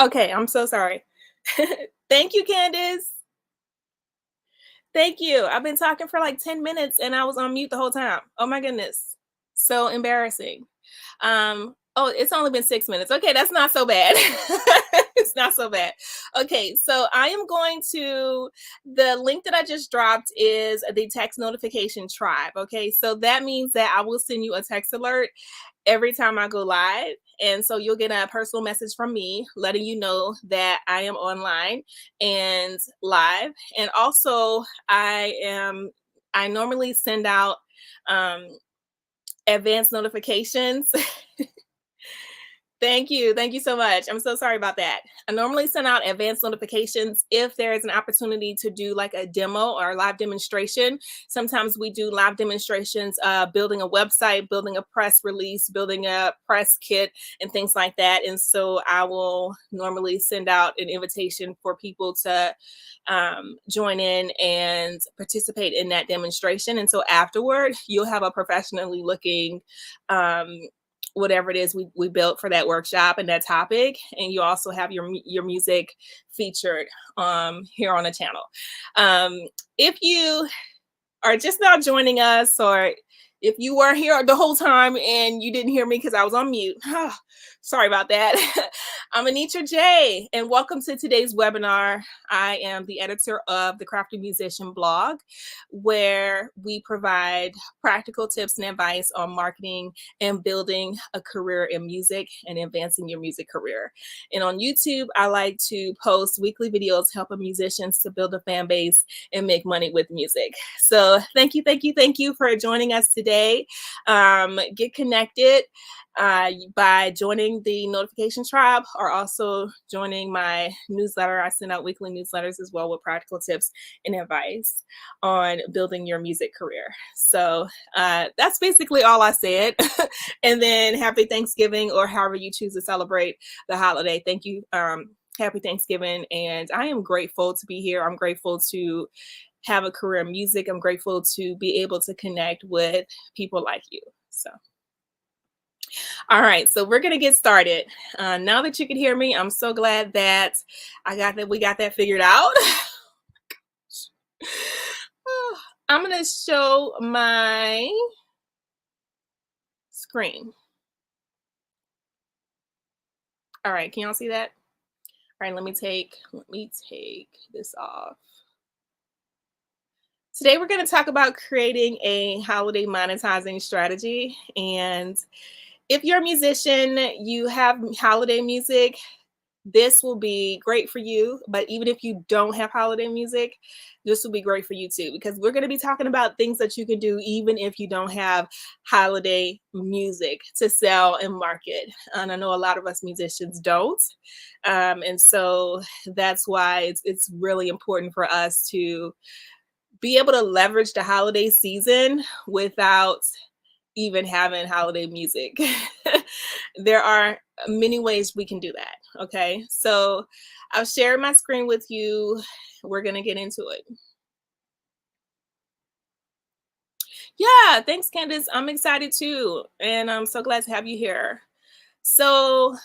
Okay, I'm so sorry. Thank you, Candace. Thank you. I've been talking for like 10 minutes and I was on mute the whole time. Oh my goodness. So embarrassing. Oh, it's only been 6 minutes. Okay, that's not so bad. It's not so bad. Okay, so I am going to the link that I just dropped is the text notification tribe. Okay, so that means that I will send you a text alert every time I go live. And so you'll get a personal message from me letting you know that I am online and live. And also, I normally send out um, advanced notifications. Thank you. Thank you so much. I'm so sorry about that. I normally send out advanced notifications if there is an opportunity to do like a demo or a live demonstration. Sometimes we do live demonstrations, building a website, building a press release, building a press kit, and things like that. And so I will normally send out an invitation for people to join in and participate in that demonstration. And so afterward, you'll have a professionally looking um, whatever it is we built for that workshop and that topic, and you also have your music featured here on the channel. um if you are just now joining us, or if you were here the whole time and you didn't hear me because I was on mute, sorry about that. I'm Anitra J, and welcome to today's webinar. I am the editor of the Crafty Musician blog, where we provide practical tips and advice on marketing and building a career in music and advancing your music career. And on YouTube, I like to post weekly videos helping musicians to build a fan base and make money with music. So thank you for joining us today. Get connected by joining the notification tribe, or also joining my newsletter. I send out weekly newsletters as well with practical tips and advice on building your music career. So that's basically all I said. And then happy Thanksgiving, or however you choose to celebrate the holiday. Thank you. Happy Thanksgiving. And I am grateful to be here. I'm grateful to have a career in music. I'm grateful to be able to connect with people like you. So, all right, so we're gonna get started. Now that you can hear me, I'm so glad that we got that figured out. I'm gonna show my screen. All right, can y'all see that? All right, let me take this off. Today, we're going to talk about creating a holiday monetizing strategy. And if you're a musician, you have holiday music, this will be great for you. But even if you don't have holiday music, this will be great for you too, because we're going to be talking about things that you can do even if you don't have holiday music to sell and market. And I know a lot of us musicians don't. And so that's why it's really important for us to be able to leverage the holiday season without even having holiday music. There are many ways we can do that. Okay, so I've shared my screen with you. We're gonna get into it. Yeah, thanks, Candace. I'm excited too, and I'm so glad to have you here. So,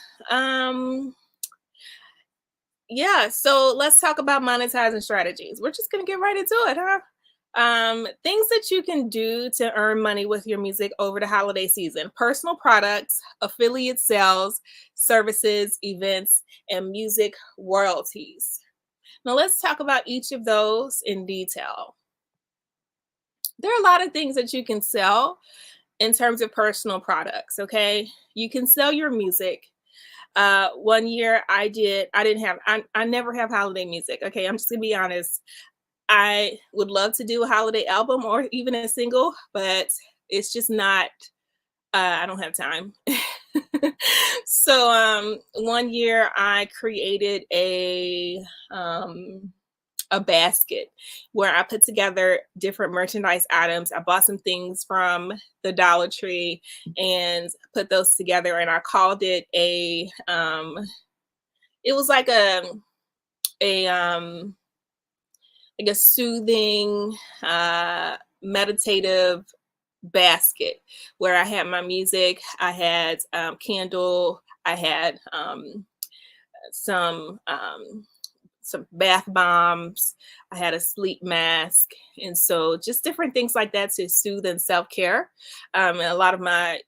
yeah, so let's talk about monetizing strategies. We're just gonna get right into it, huh? Things that you can do to earn money with your music over the holiday season: personal products, affiliate sales, services, events, and music royalties. Now, let's talk about each of those in detail. There are a lot of things that you can sell in terms of personal products, okay? You can sell your music. One year I never have holiday music. Okay, I'm just gonna be honest. I would love to do a holiday album or even a single, but it's just not, I don't have time. So one year I created a basket where I put together different merchandise items. I bought some things from the Dollar Tree and put those together, and I called it it was a like a soothing, meditative basket where I had my music, I had candle, I had some bath bombs. I had a sleep mask. And so just different things like that to soothe and self-care. And a lot of my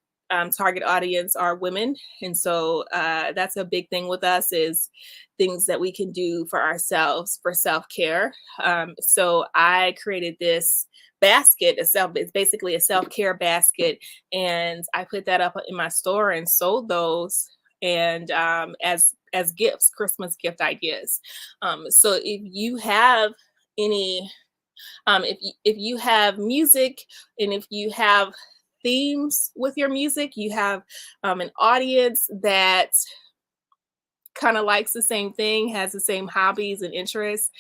target audience are women. And so that's a big thing with us is things that we can do for ourselves for self-care. So I created this basket itself. It's basically a self-care basket. And I put that up in my store and sold those and as gifts, Christmas gift ideas. So if you have any, if you have music and if you have themes with your music, you have an audience that kind of likes the same thing, has the same hobbies and interests,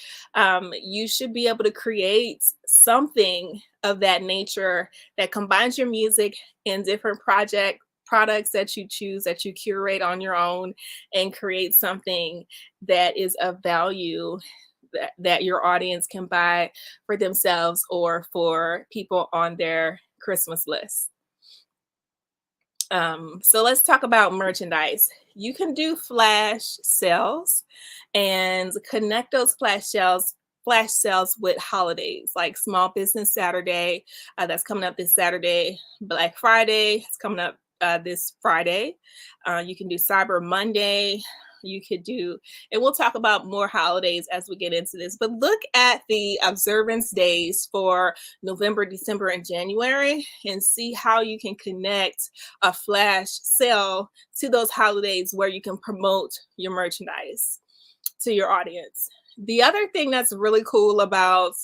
you should be able to create something of that nature that combines your music and different products that you choose that you curate on your own and create something that is of value that your audience can buy for themselves or for people on their Christmas list. So let's talk about merchandise. You can do flash sales and connect those flash sales with holidays like Small Business Saturday. That's coming up this Saturday. Black Friday is coming up this Friday. You can do Cyber Monday. You could do, and we'll talk about more holidays as we get into this, but look at the observance days for November, December, and January and see how you can connect a flash sale to those holidays where you can promote your merchandise to your audience. The other thing that's really cool about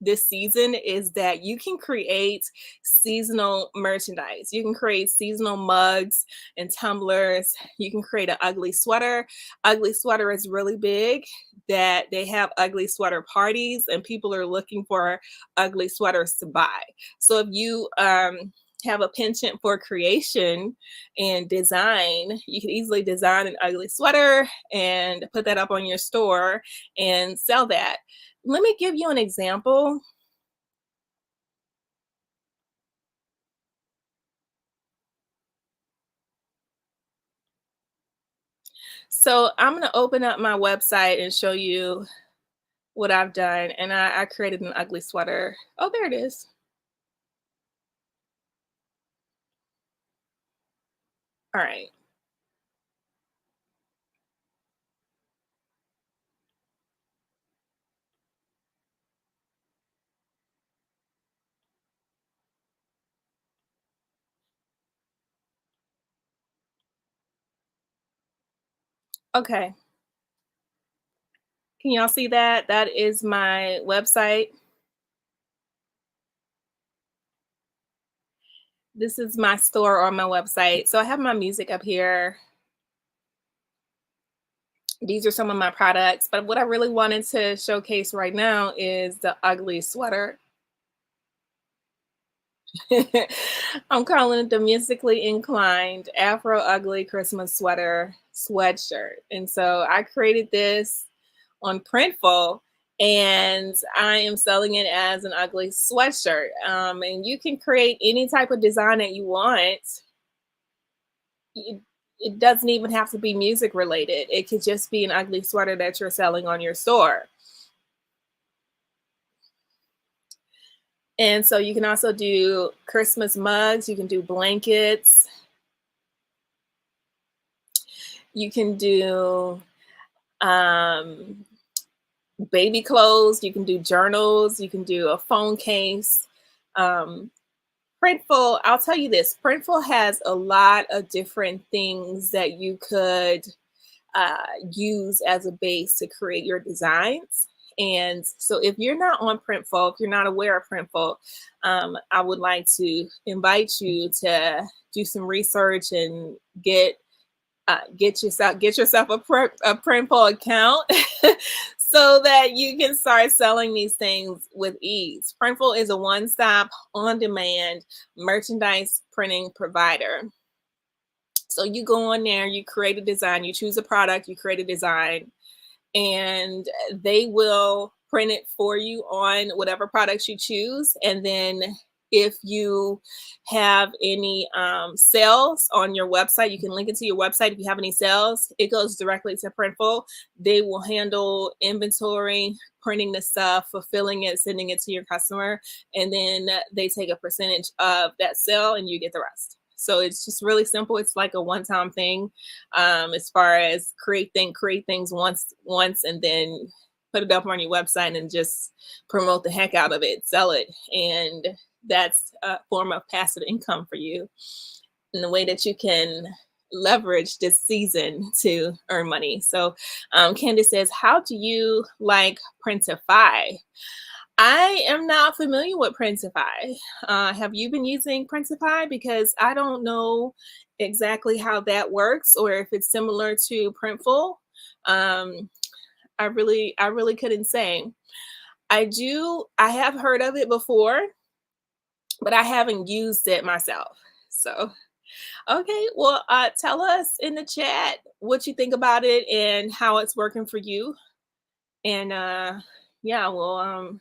this season is that you can create seasonal merchandise. You can create seasonal mugs and tumblers. You can create an ugly sweater. Ugly sweater is really big that they have ugly sweater parties and people are looking for ugly sweaters to buy. So if you have a penchant for creation and design, you can easily design an ugly sweater and put that up on your store and sell that. Let me give you an example. So I'm going to open up my website and show you what I've done. And I created an ugly sweater. Oh, there it is. All right. Okay. Can y'all see that? That is my website. This is my store on my website. So I have my music up here. These are some of my products, but what I really wanted to showcase right now is the ugly sweater. I'm calling it the musically inclined Afro Ugly Christmas Sweater sweatshirt. And so I created this on Printful and I am selling it as an ugly sweatshirt. And you can create any type of design that you want. It doesn't even have to be music related. It could just be an ugly sweater that you're selling on your store. And so you can also do Christmas mugs. You can do blankets. You can do baby clothes. You can do journals. You can do a phone case. Printful, I'll tell you this, Printful has a lot of different things that you could use as a base to create your designs. And so if you're not on Printful, if you're not aware of Printful, I would like to invite you to do some research and get yourself a Printful account so that you can start selling these things with ease. Printful is a one-stop, on-demand merchandise printing provider. So you go on there, you create a design, you choose a product, you create a design, and they will print it for you on whatever products you choose. And then If you have any sales on your website, you can link it to your website. If you have any sales, it goes directly to Printful. They will handle inventory, printing the stuff, fulfilling it, sending it to your customer, and then they take a percentage of that sale and you get the rest. So it's just really simple. It's like a one-time thing, as far as create things once, and then put it up on your website and just promote the heck out of it, sell it, and that's a form of passive income for you, in the way that you can leverage this season to earn money. So Candace says, how do you like Printify? I am not familiar with Printify. Have you been using Printify? Because I don't know exactly how that works, or if it's similar to Printful. Um, I really couldn't say. I have heard of it before, but I haven't used it myself. So, okay, well, tell us in the chat what you think about it and how it's working for you. And yeah, we'll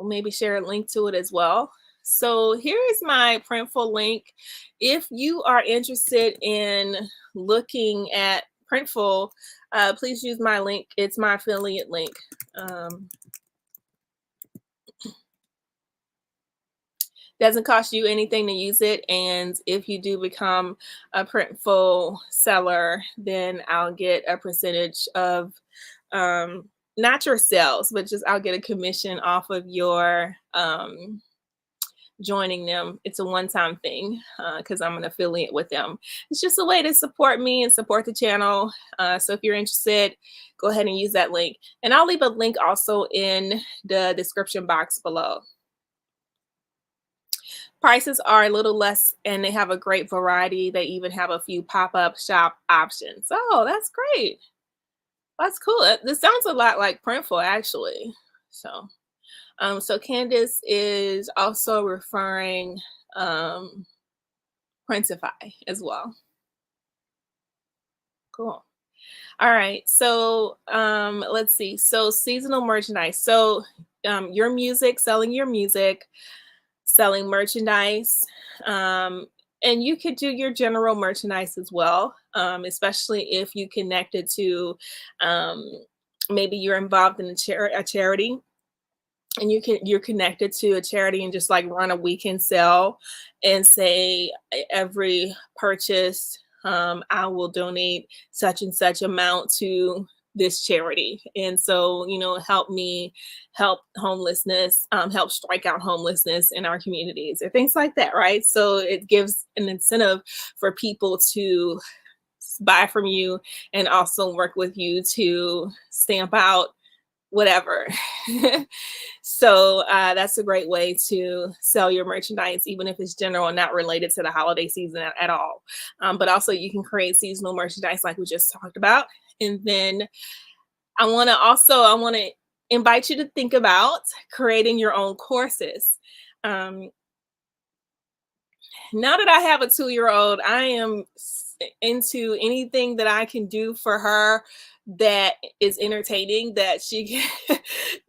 maybe share a link to it as well. So here is my Printful link. If you are interested in looking at Printful, please use my link. It's my affiliate link. Doesn't cost you anything to use it, and if you do become a Printful seller, then I'll get a percentage of not your sales, but just I'll get a commission off of your joining them. It's a one-time thing because I'm an affiliate with them. It's just a way to support me and support the channel. So if you're interested, go ahead and use that link, and I'll leave a link also in the description box below. Prices are a little less, and they have a great variety. They even have a few pop-up shop options. Oh, that's great. That's cool. This sounds a lot like Printful, actually. So, so Candace is also referring Printify as well. Cool. All right. So, let's see. So, seasonal merchandise. So, your music, selling your music, selling merchandise, and you could do your general merchandise as well, especially if you connected to um, maybe you're involved in a charity, and you're connected to a charity and just like run a weekend sale and say every purchase, I will donate such and such amount to this charity, and so help me help homelessness, help strike out homelessness in our communities, or things like that, right? So it gives an incentive for people to buy from you and also work with you to stamp out whatever. So that's a great way to sell your merchandise, even if it's general and not related to the holiday season at all. But also you can create seasonal merchandise like we just talked about. And then I want to invite you to think about creating your own courses. Now that I have a 2-year-old, I am into anything that I can do for her that is entertaining, that she can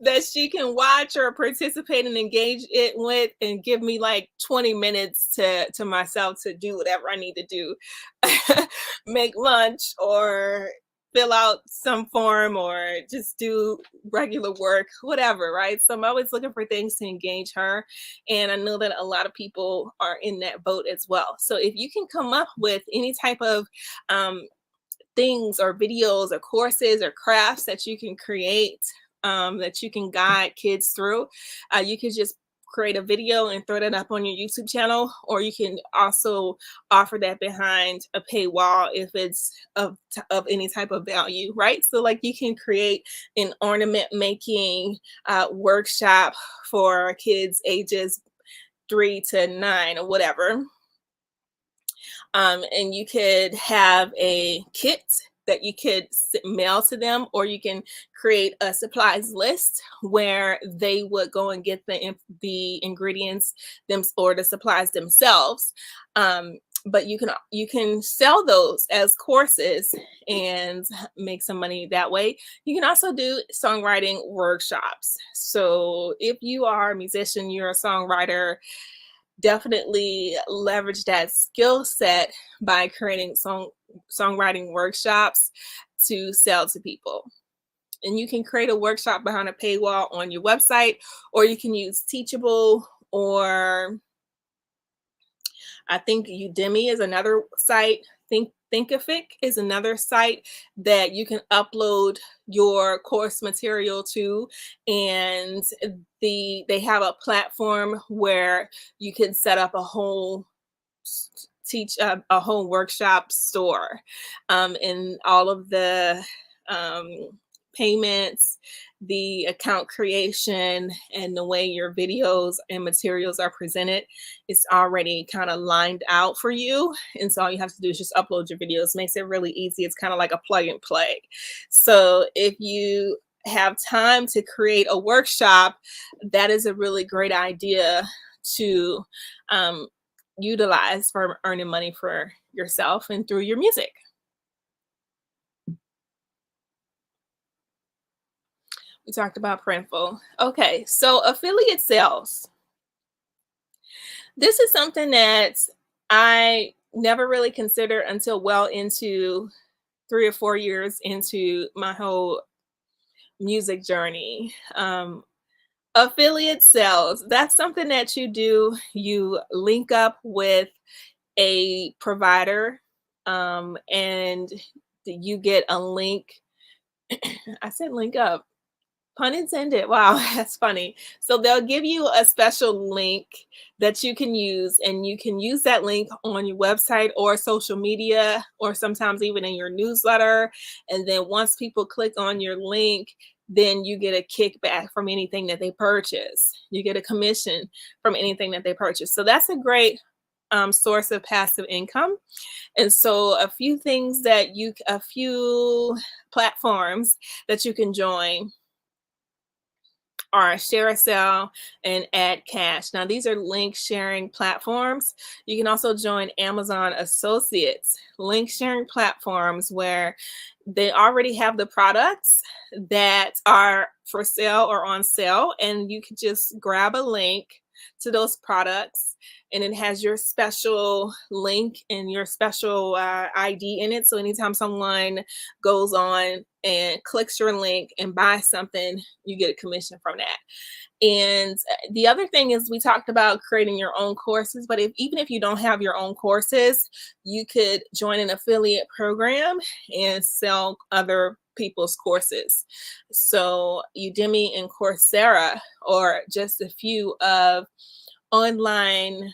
that she can watch or participate and engage it with, and give me like 20 minutes to myself to do whatever I need to do. Make lunch, or fill out some form, or just do regular work, whatever, right? So I'm always looking for things to engage her, and I know that a lot of people are in that boat as well. So if you can come up with any type of things or videos or courses or crafts that you can create, that you can guide kids through, you can just create a video and throw that up on your YouTube channel, or you can also offer that behind a paywall if it's of any type of value, right? So like you can create an ornament making workshop for kids ages 3 to 9 or whatever. And you could have a kit that you could mail to them, or you can create a supplies list where they would go and get the ingredients or the supplies themselves. but you can sell those as courses and make some money that way. You can also do songwriting workshops. So if you are a musician, you're a songwriter, definitely leverage that skill set by creating songwriting workshops to sell to people. And you can create a workshop behind a paywall on your website, or you can use Teachable, or I think Udemy is another site. Thinkific is another site that you can upload your course material to, and they have a platform where you can set up a whole teach a whole workshop store, and all of the um, payments, the account creation, and the way your videos and materials are presented is already kind of lined out for you. And so all you have to do is just upload your videos. Makes it really easy. It's kind of like a plug and play. So if you have time to create a workshop, that is a really great idea to um, utilize for earning money for yourself and through your music. We talked about Printful. Okay, so affiliate sales. This is something that I never really considered until well into 3 or 4 years into my whole music journey. Affiliate sales, that's something that you do. You link up with a provider, and you get a link. I said link up. Pun intended. Wow, that's funny. So they'll give you a special link that you can use, and you can use that link on your website or social media, or sometimes even in your newsletter. And then once people click on your link, then you get a kickback from anything that they purchase. You get a commission from anything that they purchase. So that's a great source of passive income. And so a few platforms that you can join are Share a Sale and Add Cash. Now, these are link sharing platforms. You can also join Amazon Associates, link sharing platforms where they already have the products that are for sale or on sale, and you can just grab a link to those products, and it has your special link and your special ID in it. So anytime someone goes on and clicks your link and buys something, you get a commission from that. And the other thing is, we talked about creating your own courses, but even if you don't have your own courses, you could join an affiliate program and sell other people's courses. So Udemy and Coursera are just a few of online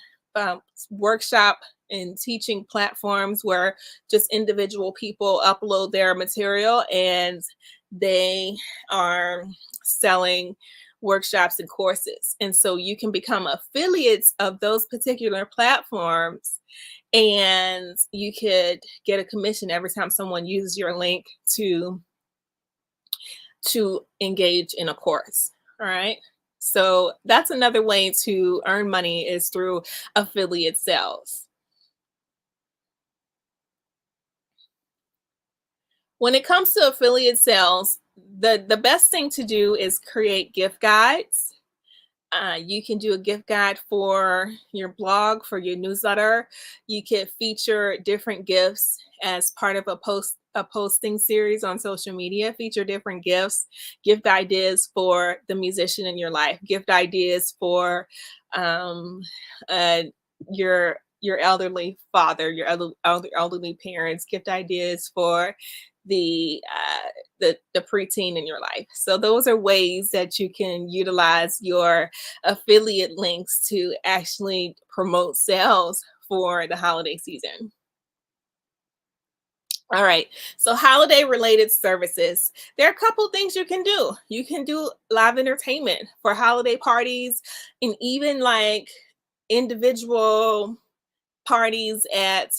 workshop and teaching platforms where just individual people upload their material, and they are selling workshops and courses. And so you can become affiliates of those particular platforms, and you could get a commission every time someone uses your link to engage in a course. All right. So that's another way to earn money, is through affiliate sales. When it comes to affiliate sales, the best thing to do is create gift guides. You can do a gift guide for your blog, for your newsletter. You can feature different gifts as part of a posting series on social media. Feature different gifts, gift ideas for the musician in your life, gift ideas for um, uh, your elderly father, your elderly parents, gift ideas for the preteen in your life. So those are ways that you can utilize your affiliate links to actually promote sales for the holiday season. All right. So holiday related services. There are a couple things you can do. You can do live entertainment for holiday parties, and even like individual parties at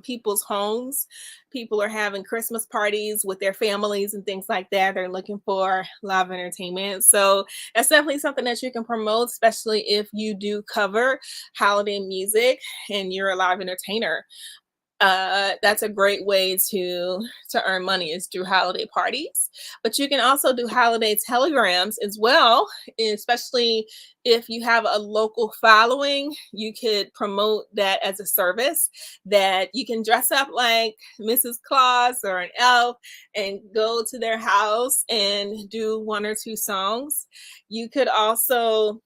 people's homes. People are having Christmas parties with their families and things like that. They're looking for live entertainment. So that's definitely something that you can promote, especially if you do cover holiday music and you're a live entertainer. That's a great way to earn money is through holiday parties. But you can also do holiday telegrams as well, especially if you have a local following. You could promote that as a service that you can dress up like Mrs. Claus or an elf and go to their house and do one or two songs. You could also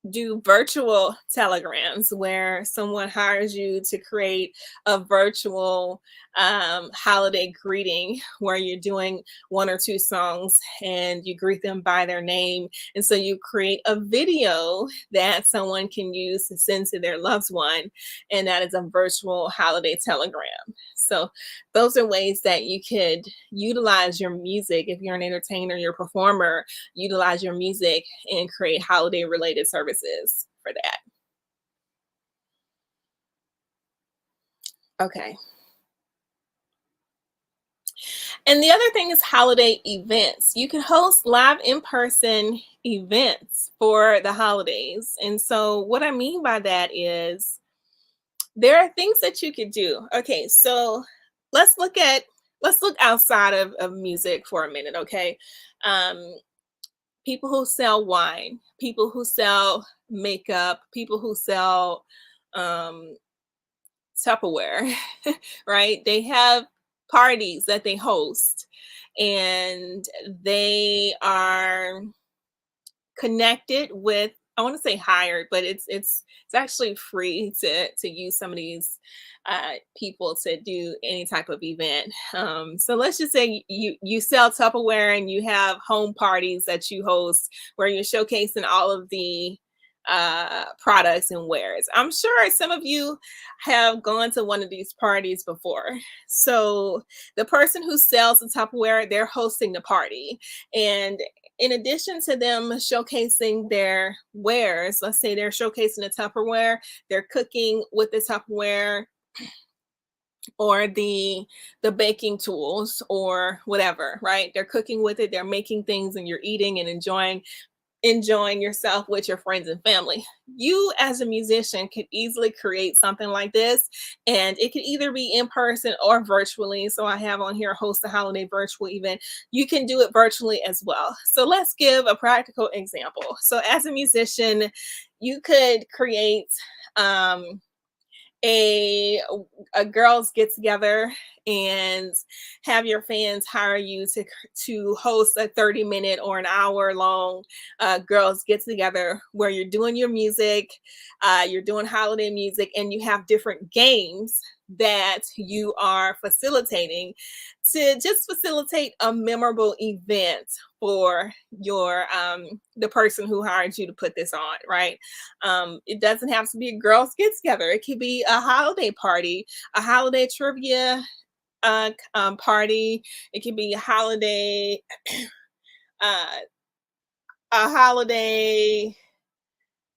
do virtual telegrams where someone hires you to create a virtual holiday greeting where you're doing one or two songs and you greet them by their name. And so you create a video that someone can use to send to their loved one. And that is a virtual holiday telegram. So those are ways that you could utilize your music if you're an entertainer, you're a performer, utilize your music and create holiday related services for that. Okay. And the other thing is holiday events. You can host live in person events for the holidays. And so, what I mean by that is there are things that you could do. Okay. So, let's look at let's look outside of music for a minute, okay? Um, People who sell wine, people who sell makeup, people who sell um, Tupperware, right? They have parties that they host and they are connected with, I want to say hired, but it's actually free to use some of these people to do any type of event. So let's just say you sell Tupperware and you have home parties that you host where you're showcasing all of the products and wares. I'm sure some of you have gone to one of these parties before. So the person who sells the Tupperware, they're hosting the party. And in addition to them showcasing their wares, let's say they're showcasing the Tupperware, they're cooking with the Tupperware or the baking tools or whatever, right? They're cooking with it, they're making things and you're eating and enjoying yourself with your friends and family. You, as a musician, could easily create something like this, and it could either be in person or virtually. So, I have on here host a holiday virtual event. You can do it virtually as well. So, let's give a practical example. So, as a musician, you could create um, a a girls get together and have your fans hire you to host a 30-minute or an hour long girls get together where you're doing your music, you're doing holiday music, and you have different games that you are facilitating to just facilitate a memorable event for your the person who hired you to put this on, right? It doesn't have to be a girls get together. It could be a holiday party, a holiday trivia party. It could be uh, a holiday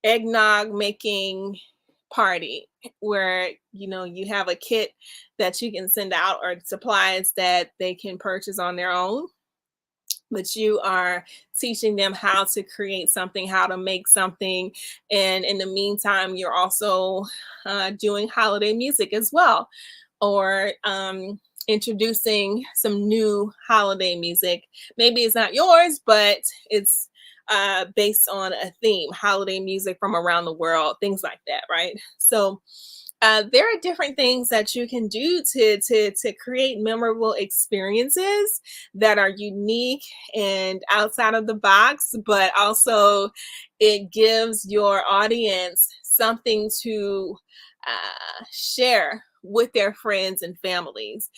eggnog making party where you have a kit that you can send out or supplies that they can purchase on their own, but you are teaching them how to create something, how to make something. And in the meantime, you're also doing holiday music as well, or introducing some new holiday music. Maybe it's not yours, but it's based on a theme, holiday music from around the world, things like that, right? So there are different things that you can do to create memorable experiences that are unique and outside of the box, but also it gives your audience something to share with their friends and families.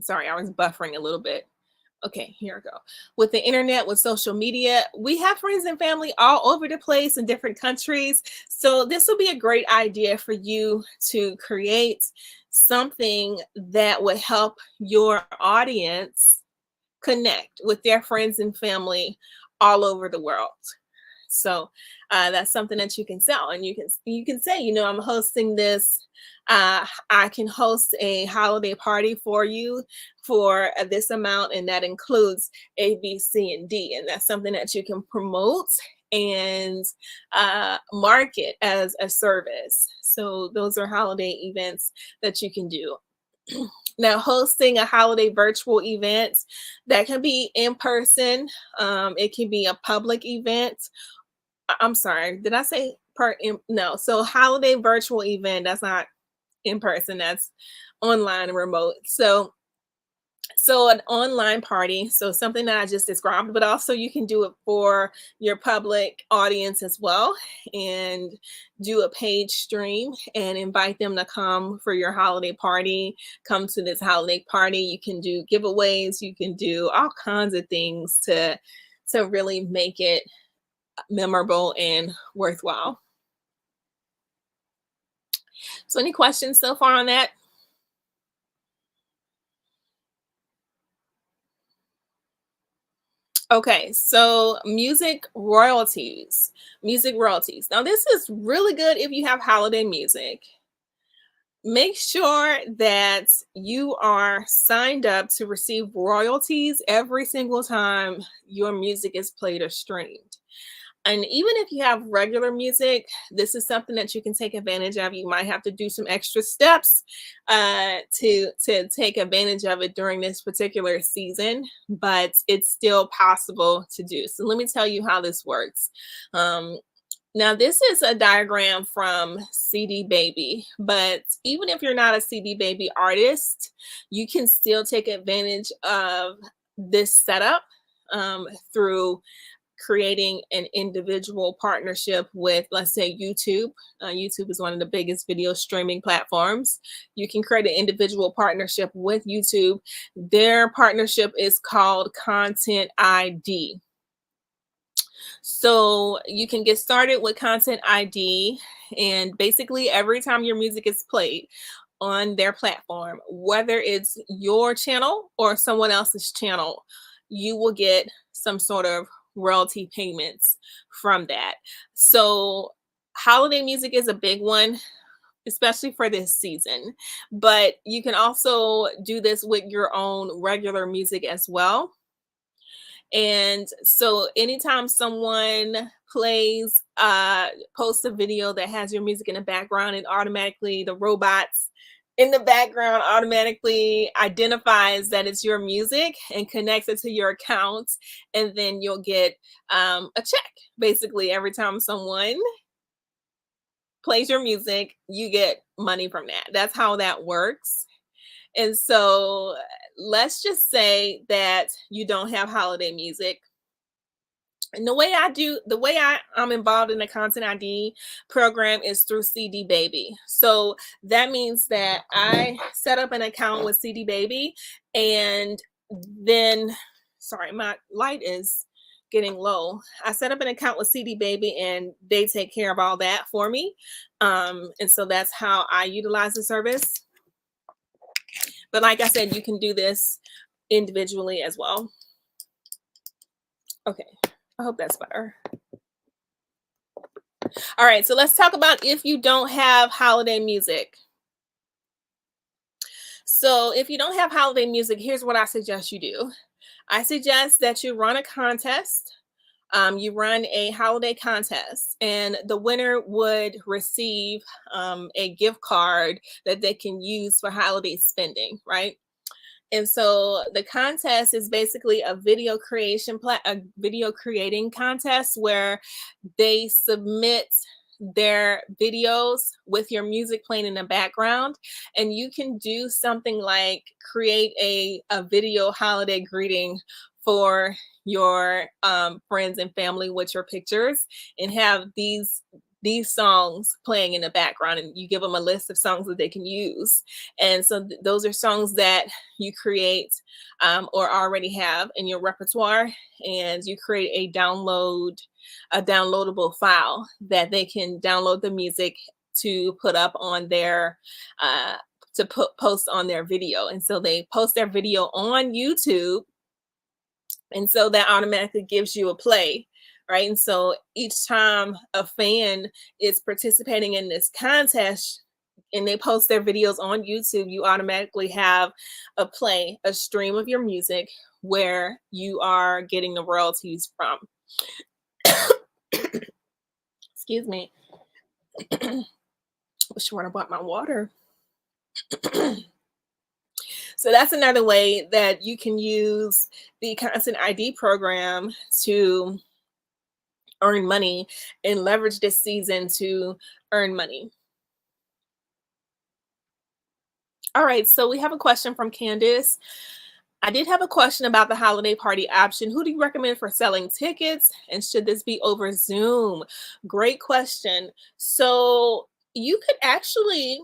Sorry, I was buffering a little bit. Okay, here we go. With the internet, with social media, we have friends and family all over the place in different countries. So this will be a great idea for you to create something that would help your audience connect with their friends and family all over the world. So that's something that you can sell, and you can say, I'm hosting this. I can host a holiday party for you for this amount, and that includes A, B, C, and D, and that's something that you can promote and market as a service. So those are holiday events that you can do. Now, hosting a holiday virtual event, that can be in person. It can be a public event. I'm sorry, did I say no? So holiday virtual event, that's not in person, that's online and remote. So an online party, so something that I just described, but also you can do it for your public audience as well, and do a page stream and invite them to come for your holiday party. Come to this holiday party. You can do giveaways, you can do all kinds of things to really make it memorable and worthwhile. So any questions so far on that? Okay, so music royalties. Music royalties. Now, this is really good if you have holiday music. Make sure that you are signed up to receive royalties every single time your music is played or streamed. And even if you have regular music, this is something that you can take advantage of. You might have to do some extra steps to take advantage of it during this particular season, but it's still possible to do. So let me tell you how this works. Um, Now, this is a diagram from CD Baby, but even if you're not a CD Baby artist, you can still take advantage of this setup through creating an individual partnership with, let's say, YouTube. YouTube is one of the biggest video streaming platforms. You can create an individual partnership with YouTube. Their partnership is called Content ID. So you can get started with Content ID, and basically every time your music is played on their platform, whether it's your channel or someone else's channel, you will get some sort of royalty payments from that. So holiday music is a big one, especially for this season, but you can also do this with your own regular music as well. And so anytime someone plays, posts a video that has your music in the background, and automatically the robots in the background automatically identifies that it's your music and connects it to your account. And then you'll get a check basically every time someone plays your music, you get money from that. That's how that works. And so let's just say that you don't have holiday music. And the way I'm involved in the Content ID program is through CD Baby. So that means that I set up an account with CD Baby, and then, sorry, my light is getting low. I set up an account with CD Baby, and they take care of all that for me. And so that's how I utilize the service. But like I said, you can do this individually as well. Okay, I hope that's better. All right, so let's talk about if you don't have holiday music. So if you don't have holiday music, here's what I suggest you do. I suggest that you run a contest. You run a holiday contest, and the winner would receive a gift card that they can use for holiday spending, right? And so the contest is basically a video creating contest where they submit their videos with your music playing in the background, and you can do something like create a video holiday greeting for your friends and family with your pictures, and have these these songs playing in the background, and you give them a list of songs that they can use. And so those are songs that you create or already have in your repertoire, and you create a downloadable file that they can download the music to put up on their uh, post on their video. And so they post their video on YouTube, and so that automatically gives you a play, right? And so each time a fan is participating in this contest and they post their videos on YouTube, you automatically have a play, a stream of your music where you are getting the royalties from. Excuse me. Wish I bought my water. So that's another way that you can use the Content ID program to earn money and leverage this season to earn money. All right, so we have a question from Candace. I did have a question about the holiday party option. Who do you recommend for selling tickets? And should this be over Zoom? Great question. So you could actually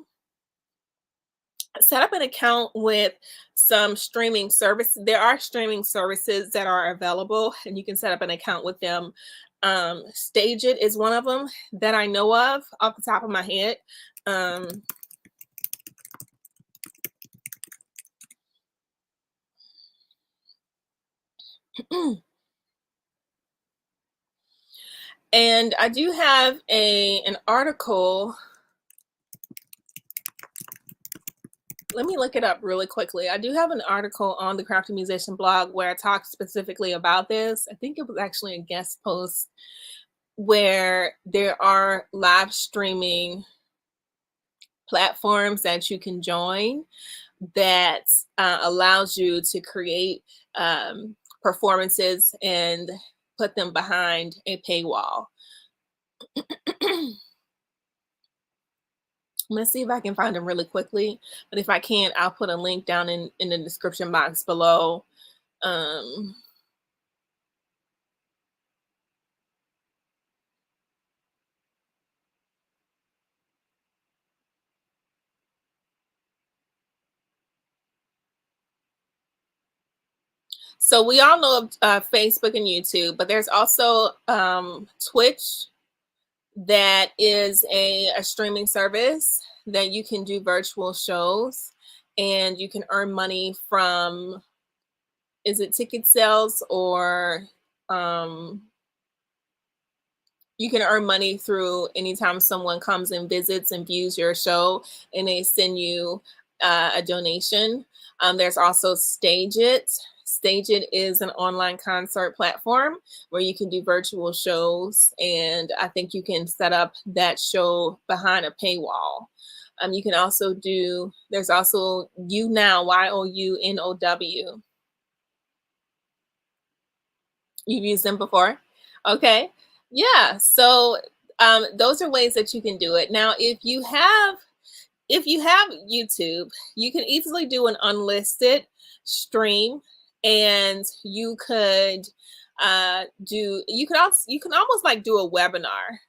set up an account with some streaming service. There are streaming services that are available, and you can set up an account with them. Stage It is one of them that I know of off the top of my head. And I do have an article. Let me look it up really quickly. I do have an article on the Crafty Musician blog where I talk specifically about this. I think it was actually a guest post where there are live streaming platforms that you can join that allows you to create performances and put them behind a paywall. I'm gonna see if I can find them really quickly, but if I can't, I'll put a link down in the description box below. So we all know of Facebook and YouTube, but there's also Twitch that is a streaming service that you can do virtual shows, and you can earn money from, is it ticket sales, or you can earn money through anytime someone comes and visits and views your show and they send you a donation. There's also Stage It. Stage It is an online concert platform where you can do virtual shows, and I think you can set up that show behind a paywall. You can also do, there's also YouNow, YOUNOW. You've used them before? Okay. Yeah. So those are ways that you can do it. Now, if you have YouTube, you can easily do an unlisted stream, and you could you can almost like do a webinar.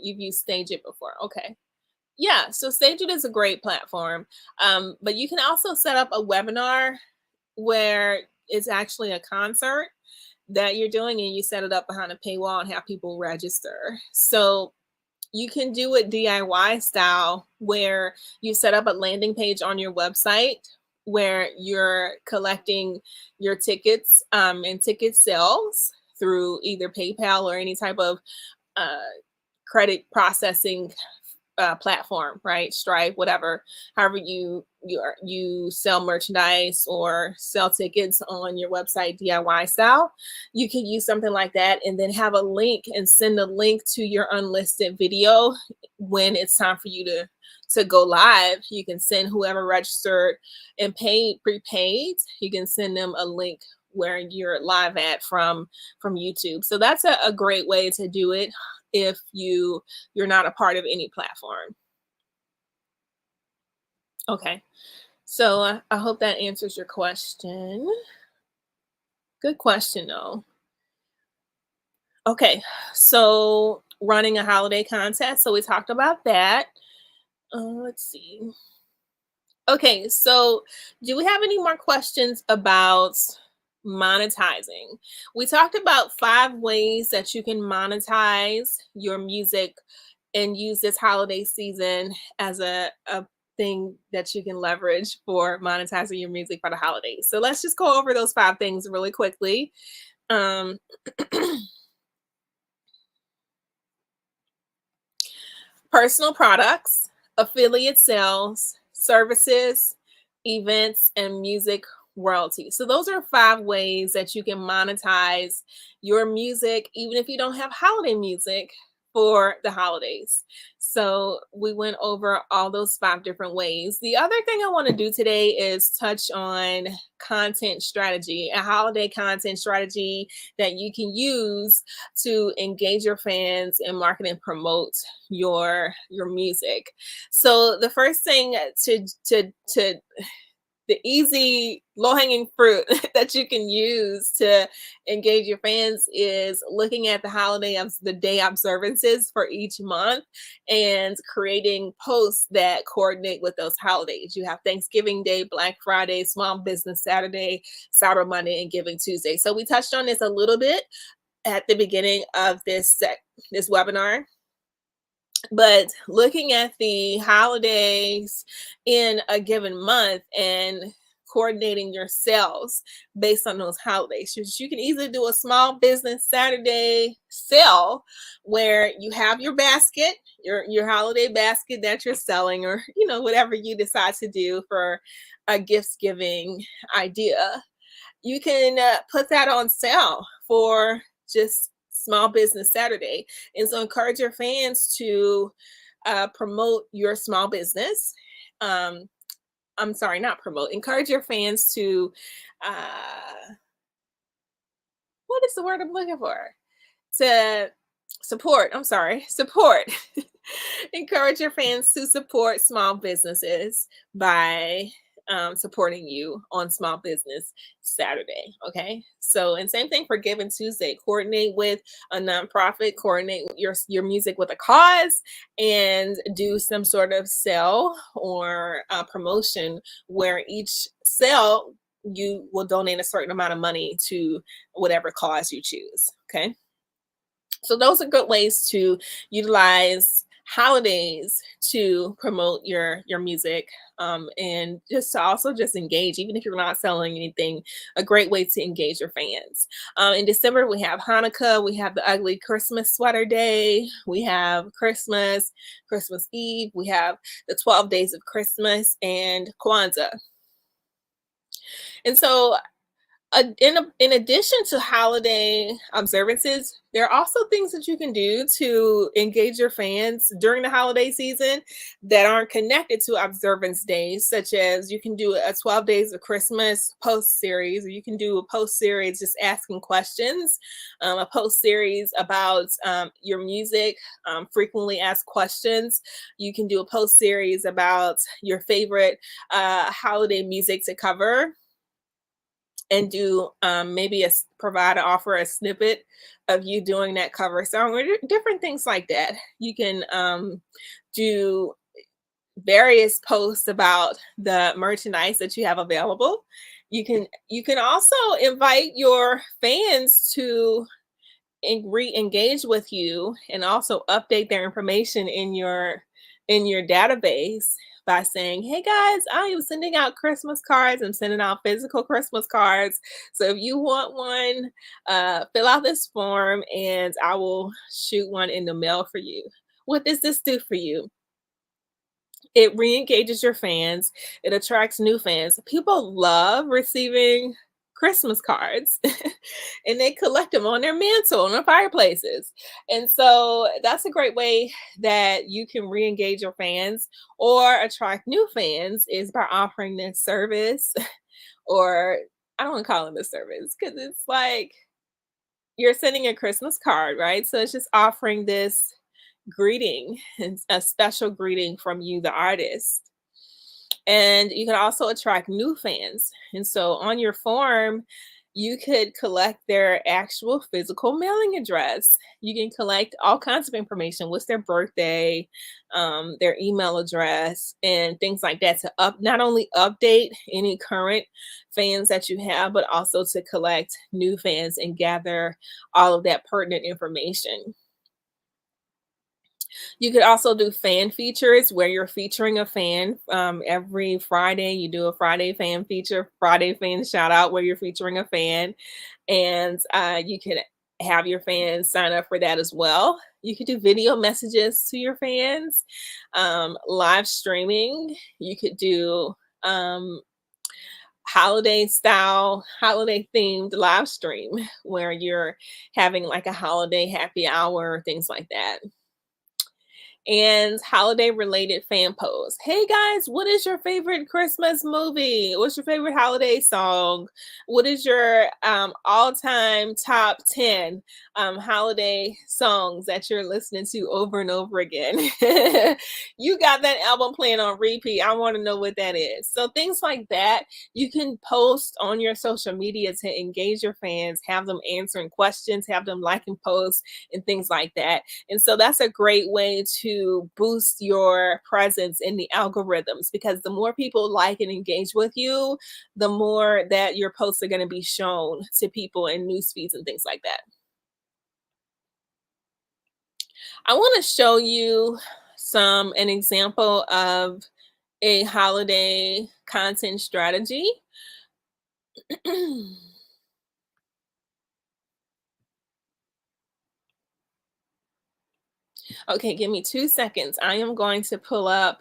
You've used Stage It before. Okay. Yeah, so Stage It is a great platform. But you can also set up a webinar where it's actually a concert that you're doing, and you set it up behind a paywall and have people register. So you can do it DIY style, where you set up a landing page on your website where you're collecting your tickets and ticket sales through either PayPal or any type of credit processing platform, right? Stripe, whatever. However you sell merchandise or sell tickets on your website DIY style, you can use something like that, and then have a link and send a link to your unlisted video when it's time for you to go live. You can send whoever registered and paid prepaid, you can send them a link where you're live at from YouTube. So that's a great way to do it if you're not a part of any platform. Okay, so I hope that answers your question. Good question though. Okay, so running a holiday contest. So we talked about that. Let's see. Okay, so do we have any more questions about monetizing? We talked about 5 ways that you can monetize your music and use this holiday season as a thing that you can leverage for monetizing your music for the holidays. So let's just go over those 5 things really quickly. Um, Personal products, affiliate sales, services, events, and music royalty. So, those are 5 ways that you can monetize your music, even if you don't have holiday music for the holidays. So, we went over all those 5 different ways. The other thing I want to do today is touch on content strategy, a holiday content strategy that you can use to engage your fans and market and promote your music. So the first thing to the easy low-hanging fruit that you can use to engage your fans is looking at the the day observances for each month and creating posts that coordinate with those holidays. You have Thanksgiving Day, Black Friday, Small Business Saturday, Cyber Monday, and Giving Tuesday. So we touched on this a little bit at the beginning of this webinar, but looking at the holidays in a given month and coordinating your sales based on those holidays. You can easily do a small business Saturday sale where you have your basket, your holiday basket that you're selling, or whatever you decide to do for a gift giving idea. You can put that on sale for just Small Business Saturday. And so encourage your fans to promote your small business. I'm sorry, not promote. Encourage your fans to, what is the word I'm looking for? To support. I'm sorry, support. Encourage your fans to support small businesses by supporting you on Small Business Saturday. Okay. So, and same thing for Giving Tuesday. Coordinate with a nonprofit, coordinate your music with a cause, and do some sort of sale or promotion where each sale you will donate a certain amount of money to whatever cause you choose. Okay. So those are good ways to utilize holidays to promote your music, and just to also just engage, even if you're not selling anything. A great way to engage your fans. In December we have Hanukkah, we have the ugly Christmas sweater day, we have Christmas Eve, we have the 12 days of Christmas, and Kwanzaa. And so in addition to holiday observances, there are also things that you can do to engage your fans during the holiday season that aren't connected to observance days, such as you can do a 12 days of Christmas post series, or you can do a post series just asking questions, a post series about your music, frequently asked questions. You can do a post series about your favorite holiday music to cover, and do maybe offer a snippet of you doing that cover song, or different things like that. You can do various posts about the merchandise that you have available. You can also invite your fans to re-engage with you and also update their information in your database by saying, hey guys, I am sending out Christmas cards. I'm sending out physical Christmas cards. So if you want one, fill out this form and I will shoot one in the mail for you. What does this do for you? It re-engages your fans. It attracts new fans. People love receiving Christmas cards and they collect them on their mantle, on their fireplaces. And so that's a great way that you can re-engage your fans or attract new fans, is by offering this service. Or I don't want to call it a service because it's like you're sending a Christmas card, right? So it's just offering this greeting, a special greeting from you, the artist. And you can also attract new fans. And so on your form, You could collect their actual physical mailing address. You can collect all kinds of information. What's their birthday, their email address, and things like that to not only update any current fans that you have, but also to collect new fans and gather all of that pertinent information. You could also do fan features where you're featuring a fan. Every Friday, you do a Friday fan feature, Friday fan shout out where you're featuring a fan. And you can have your fans sign up for that as well. You could do video messages to your fans, live streaming. You could do holiday style, holiday themed live stream where you're having like a holiday happy hour, things like that. And holiday related fan posts. Hey guys, what is your favorite Christmas movie? What's your favorite holiday song? What is your all-time top 10 holiday songs that you're listening to over and over again? You got that album playing on repeat. I want to know what that is. So things like that, you can post on your social media to engage your fans, have them answering questions, have them liking posts and things like that. And so that's a great way to boost your presence in the algorithms because the more people like and engage with you, the more that your posts are going to be shown to people in news feeds and things like that. I want to show you an example of a holiday content strategy. Okay, give me 2 seconds. I am going to pull up.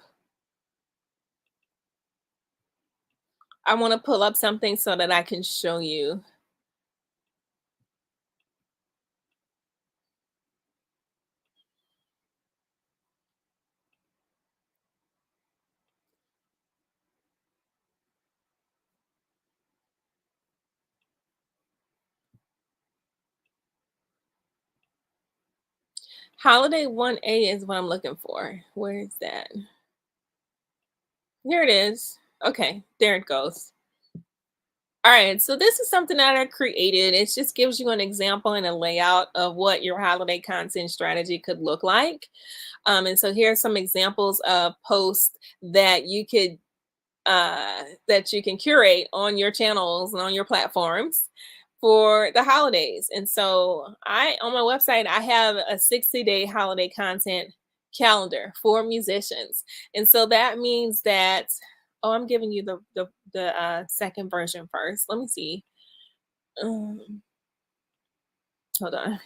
I want to pull up something so that I can show you. Holiday 1A is what I'm looking for. Where is that? Here it is. Okay, there it goes. All right, so this is something that I created. It just gives you an example and a layout of what your holiday content strategy could look like. And so here are some examples of posts that you can curate on your channels and on your platforms for the holidays. And so I on my website I have a 60-day holiday content calendar for musicians. And so that means that I'm giving you the second version first. Let me see. Um, hold on.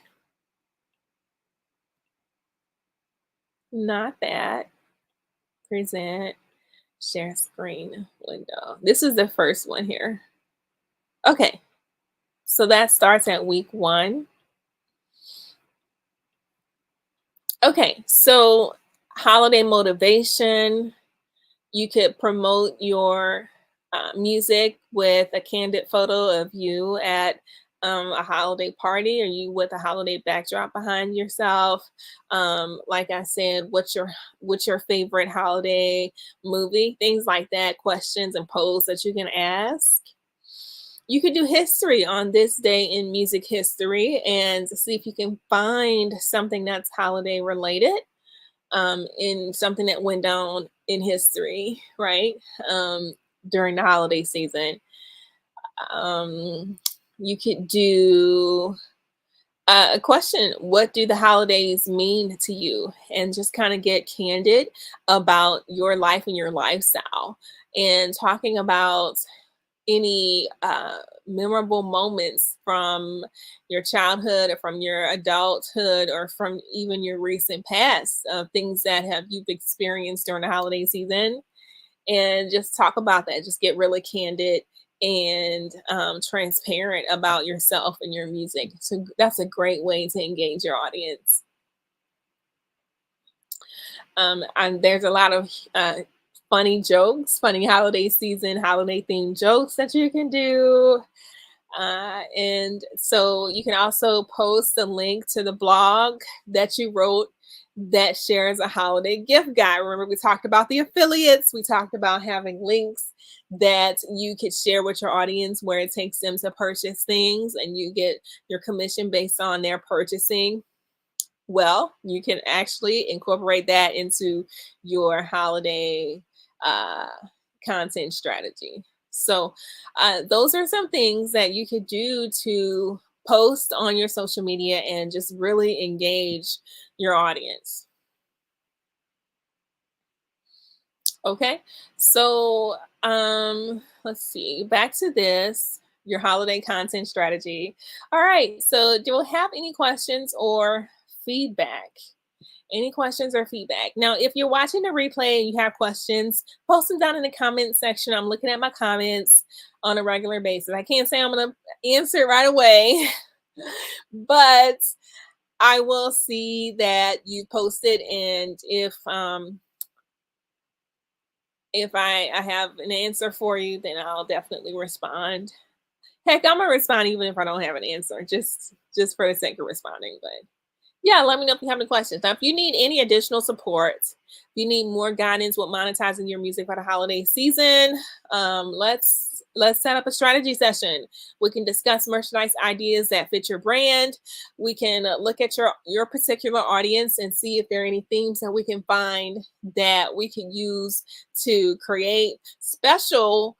Not that. Present, share screen window. This is the first one here. Okay. So that starts at week 1. Okay, so holiday motivation, you could promote your music with a candid photo of you at a holiday party or you with a holiday backdrop behind yourself. Like I said, what's your favorite holiday movie? Things like that, questions and polls that you can ask. You could do history on this day in music history and see if you can find something that's holiday related in something that went down in history, right? During the holiday season. Um, you could do a question: what do the holidays mean to you? And just kind of get candid about your life and your lifestyle, and talking about any memorable moments from your childhood or from your adulthood or from even your recent past of things that have you've experienced during the holiday season, and just talk about that. Just get really candid and transparent about yourself and your music. So that's a great way to engage your audience. And there's a lot of funny jokes, funny holiday season, holiday themed jokes that you can do. And so you can also post a link to the blog that you wrote that shares a holiday gift guide. Remember, we talked about the affiliates, we talked about having links that you could share with your audience where it takes them to purchase things and you get your commission based on their purchasing. Well, you can actually incorporate that into your holiday uh, content strategy. So, those are some things that you could do to post on your social media and just really engage your audience. Okay, so let's see, back to this, your holiday content strategy. All right, so do you have any questions or feedback? Any questions or feedback? Now, if you're watching the replay and you have questions, post them down in the comment section. I'm looking at my comments on a regular basis. I can't say I'm going to answer it right away, but I will see that you posted, and if I have an answer for you, then I'll definitely respond. Heck, I'm gonna respond even if I don't have an answer, just for the sake of responding. But yeah, let me know if you have any questions. Now, if you need any additional support, if you need more guidance with monetizing your music for the holiday season, let's set up a strategy session. We can discuss merchandise ideas that fit your brand. We can look at your particular audience and see if there are any themes that we can find that we can use to create special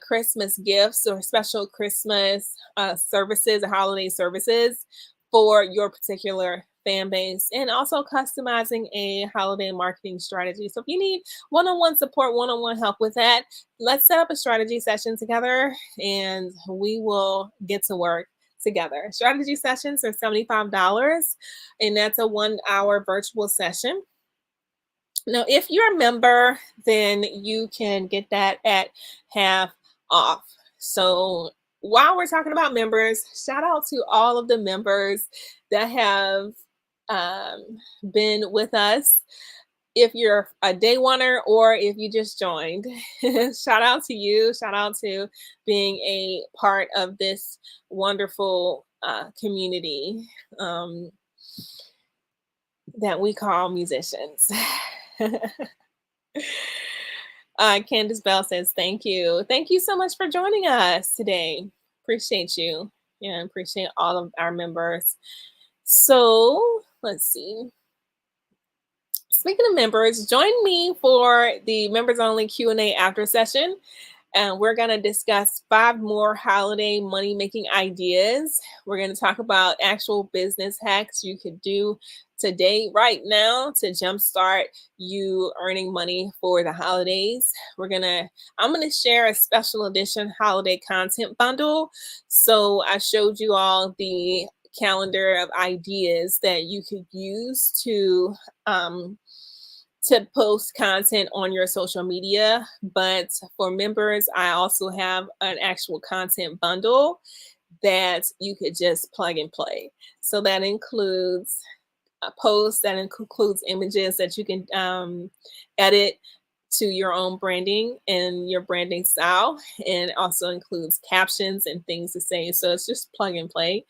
Christmas gifts or special Christmas services or holiday services for your particular fan base, and also customizing a holiday marketing strategy. So if you need one-on-one support, one-on-one help with that, let's set up a strategy session together and we will get to work together. Strategy sessions are $75, and that's a 1 hour virtual session. Now, if you're a member, then you can get that at half off. So while we're talking about members, shout out to all of the members that have been with us. If you're a day oneer or if you just joined, shout out to you. Shout out to being a part of this wonderful community that we call musicians. Candace Bell says, thank you. Thank you so much for joining us today. Appreciate you. Yeah, appreciate all of our members. So let's see. Speaking of members, join me for the members only Q&A after session. And we're going to discuss 5 more holiday money making ideas. We're going to talk about actual business hacks you could do today, right now, to jumpstart you earning money for the holidays. I'm going to share a special edition holiday content bundle. So I showed you all the calendar of ideas that you could use to post content on your social media. But for members, I also have an actual content bundle that you could just plug and play. So that includes a post, that includes images that you can edit to your own branding and your branding style, and also includes captions and things to say. So it's just plug and play.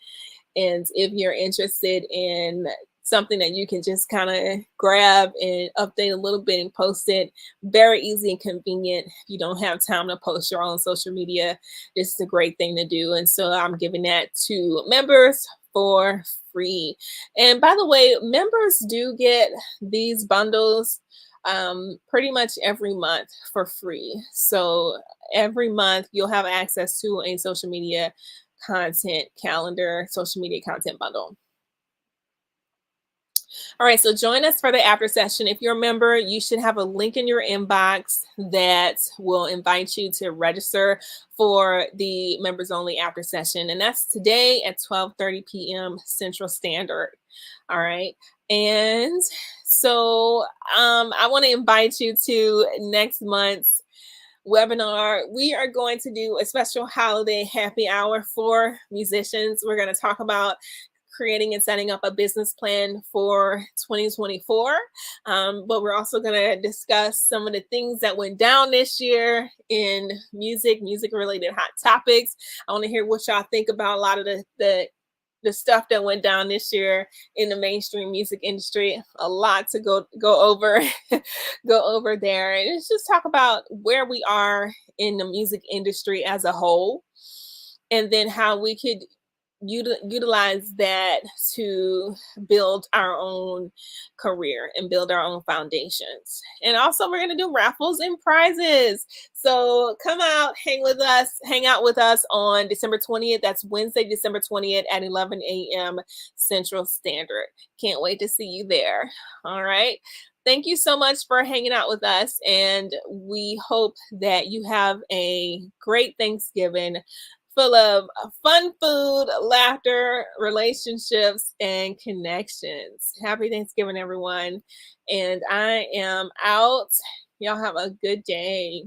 And if you're interested in something that you can just kind of grab and update a little bit and post it, very easy and convenient. If you don't have time to post your own social media, this is a great thing to do. And so I'm giving that to members for free. And by the way, members do get these bundles pretty much every month for free. So every month you'll have access to a social media content calendar, social media content bundle. All right, so join us for the after session. If you're a member, you should have a link in your inbox that will invite you to register for the members only after session. And that's today at 12:30 p.m. Central Standard. All right. And so I want to invite you to next month's webinar. We are going to do a special holiday happy hour for musicians. We're going to talk about creating and setting up a business plan for 2024. But we're also going to discuss some of the things that went down this year in music related hot topics. I want to hear what y'all think about a lot of the the stuff that went down this year in the mainstream music industry. A lot to go over, go over there, and let's just talk about where we are in the music industry as a whole, and then how we could utilize that to build our own career and build our own foundations. And also, we're going to do raffles and prizes. So come out, hang out with us on December 20th. That's Wednesday, December 20th at 11 a.m. Central Standard. Can't wait to see you there. All right. Thank you so much for hanging out with us. And we hope that you have a great Thanksgiving full of fun food, laughter, relationships, and connections. Happy Thanksgiving, everyone. And I am out. Y'all have a good day.